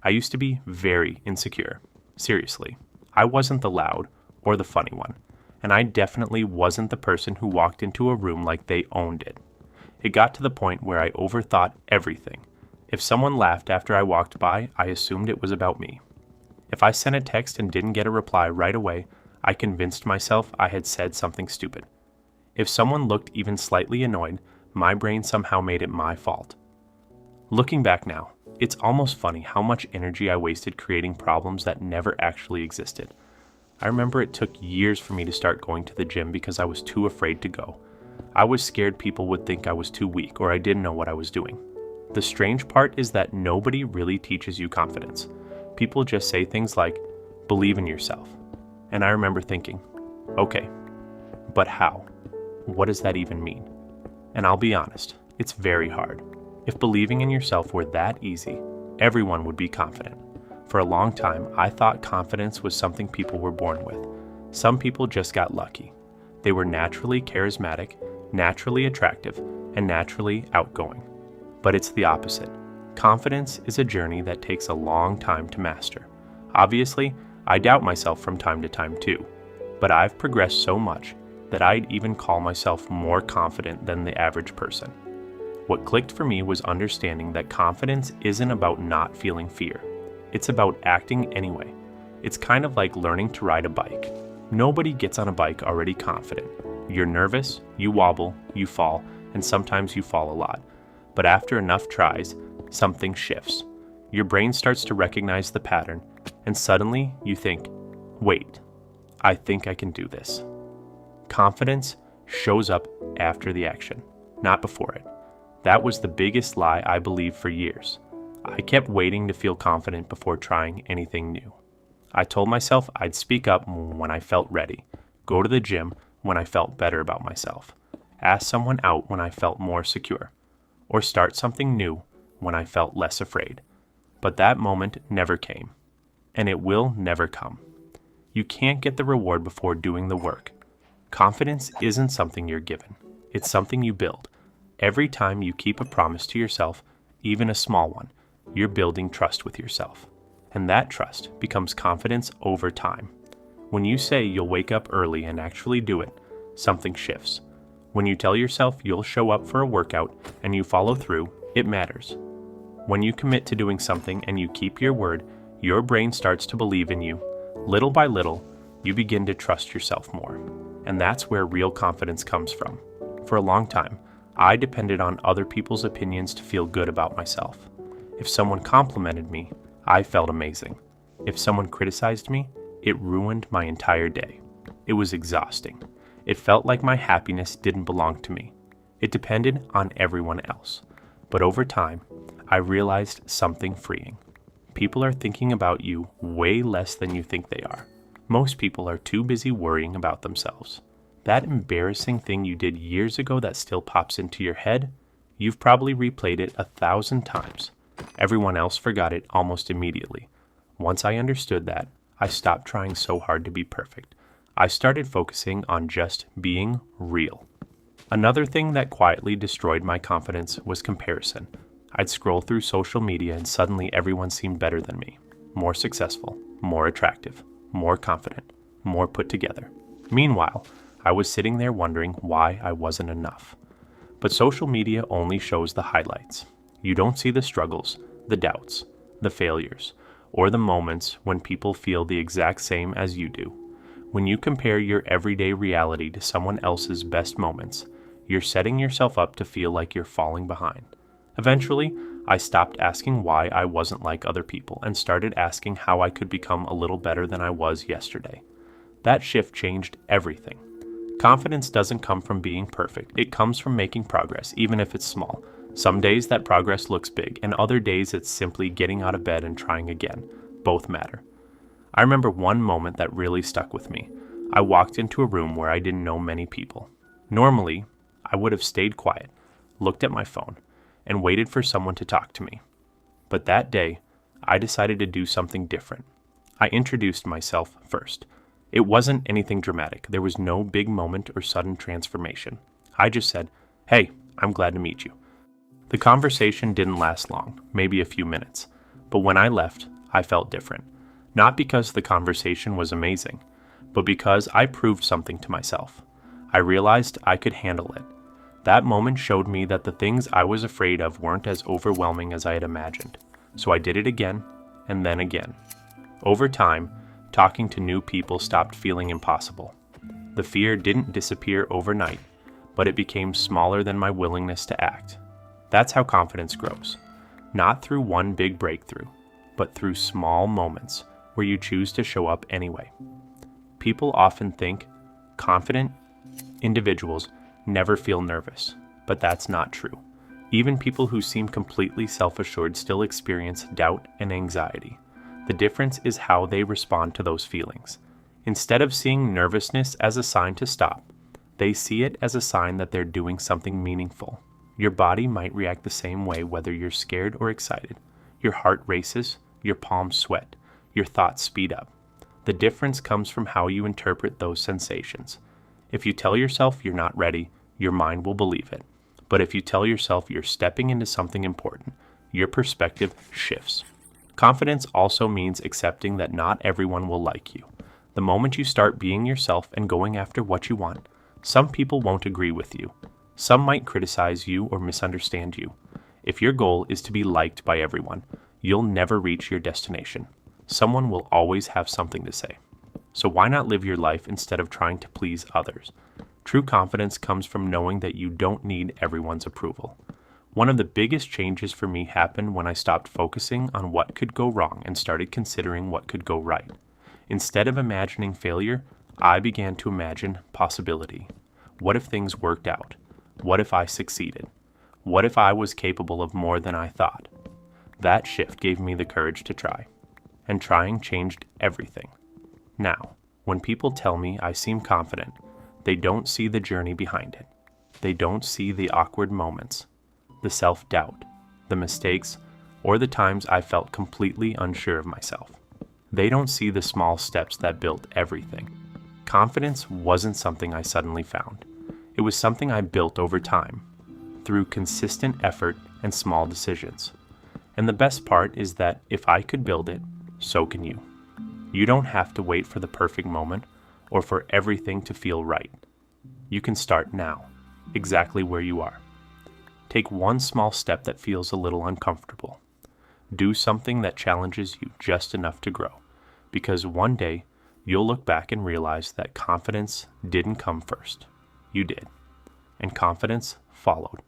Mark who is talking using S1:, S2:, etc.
S1: I used to be very insecure. Seriously, I wasn't the loud or the funny one, and I definitely wasn't the person who walked into a room like they owned it. It got to the point where I overthought everything. If someone laughed after I walked by, I assumed it was about me. If I sent a text and didn't get a reply right away, I convinced myself I had said something stupid. If someone looked even slightly annoyed, my brain somehow made it my fault. Looking back now, it's almost funny how much energy I wasted creating problems that never actually existed. I remember it took years for me to start going to the gym because I was too afraid to go. I was scared people would think I was too weak or I didn't know what I was doing. The strange part is that nobody really teaches you confidence. People just say things like, believe in yourself. And I remember thinking, okay, but how? What does that even mean? And I'll be honest, it's very hard. If believing in yourself were that easy, everyone would be confident. For a long time, I thought confidence was something people were born with. Some people just got lucky. They were naturally charismatic, naturally attractive, and naturally outgoing. But it's the opposite. Confidence is a journey that takes a long time to master. Obviously, I doubt myself from time to time too, but I've progressed so much that I'd even call myself more confident than the average person. What clicked for me was understanding that confidence isn't about not feeling fear. It's about acting anyway. It's kind of like learning to ride a bike. Nobody gets on a bike already confident. You're nervous, you wobble, you fall, and sometimes you fall a lot. But after enough tries, something shifts. Your brain starts to recognize the pattern, and suddenly you think, wait, I think I can do this. Confidence shows up after the action, not before it. That was the biggest lie I believed for years. I kept waiting to feel confident before trying anything new. I told myself I'd speak up when I felt ready, go to the gym when I felt better about myself, ask someone out when I felt more secure, or start something new when I felt less afraid. But that moment never came, and it will never come. You can't get the reward before doing the work. Confidence isn't something you're given. It's something you build. Every time you keep a promise to yourself, even a small one, you're building trust with yourself. And that trust becomes confidence over time. When you say you'll wake up early and actually do it, something shifts. When you tell yourself you'll show up for a workout and you follow through, it matters. When you commit to doing something and you keep your word, your brain starts to believe in you. Little by little, you begin to trust yourself more. And that's where real confidence comes from. For a long time, I depended on other people's opinions to feel good about myself. If someone complimented me, I felt amazing. If someone criticized me, it ruined my entire day. It was exhausting. It felt like my happiness didn't belong to me. It depended on everyone else. But over time, I realized something freeing. People are thinking about you way less than you think they are. Most people are too busy worrying about themselves. That embarrassing thing you did years ago that still pops into your head, you've probably replayed it 1,000 times. Everyone else forgot it almost immediately. Once I understood that, I stopped trying so hard to be perfect. I started focusing on just being real. Another thing that quietly destroyed my confidence was comparison. I'd scroll through social media and suddenly everyone seemed better than me. More successful, more attractive, more confident, more put together. Meanwhile, I was sitting there wondering why I wasn't enough. But social media only shows the highlights. You don't see the struggles, the doubts, the failures, or the moments when people feel the exact same as you do. When you compare your everyday reality to someone else's best moments, you're setting yourself up to feel like you're falling behind. Eventually, I stopped asking why I wasn't like other people and started asking how I could become a little better than I was yesterday. That shift changed everything. Confidence doesn't come from being perfect. It comes from making progress, even if it's small. Some days that progress looks big, and other days it's simply getting out of bed and trying again. Both matter. I remember one moment that really stuck with me. I walked into a room where I didn't know many people. Normally, I would have stayed quiet, looked at my phone, and waited for someone to talk to me. But that day, I decided to do something different. I introduced myself first. It wasn't anything dramatic. There was no big moment or sudden transformation. I just said, "Hey, I'm glad to meet you." The conversation didn't last long, maybe a few minutes. But when I left, I felt different. Not because the conversation was amazing, but because I proved something to myself. I realized I could handle it. That moment showed me that the things I was afraid of weren't as overwhelming as I had imagined. So I did it again, and then again. Over time, talking to new people stopped feeling impossible. The fear didn't disappear overnight, but it became smaller than my willingness to act. That's how confidence grows. Not through one big breakthrough, but through small moments where you choose to show up anyway. People often think confident individuals never feel nervous, but that's not true. Even people who seem completely self-assured still experience doubt and anxiety. The difference is how they respond to those feelings. Instead of seeing nervousness as a sign to stop, they see it as a sign that they're doing something meaningful. Your body might react the same way whether you're scared or excited. Your heart races, your palms sweat, your thoughts speed up. The difference comes from how you interpret those sensations. If you tell yourself you're not ready, your mind will believe it. But if you tell yourself you're stepping into something important, your perspective shifts. Confidence also means accepting that not everyone will like you. The moment you start being yourself and going after what you want, some people won't agree with you. Some might criticize you or misunderstand you. If your goal is to be liked by everyone, you'll never reach your destination. Someone will always have something to say. So why not live your life instead of trying to please others? True confidence comes from knowing that you don't need everyone's approval. One of the biggest changes for me happened when I stopped focusing on what could go wrong and started considering what could go right. Instead of imagining failure, I began to imagine possibility. What if things worked out? What if I succeeded? What if I was capable of more than I thought? That shift gave me the courage to try. And trying changed everything. Now, when people tell me I seem confident, they don't see the journey behind it. They don't see the awkward moments, the self-doubt, the mistakes, or the times I felt completely unsure of myself. They don't see the small steps that built everything. Confidence wasn't something I suddenly found. It was something I built over time, through consistent effort and small decisions. And the best part is that if I could build it, so can you. You don't have to wait for the perfect moment or for everything to feel right. You can start now, exactly where you are. Take one small step that feels a little uncomfortable. Do something that challenges you just enough to grow, because one day you'll look back and realize that confidence didn't come first. You did, and confidence followed.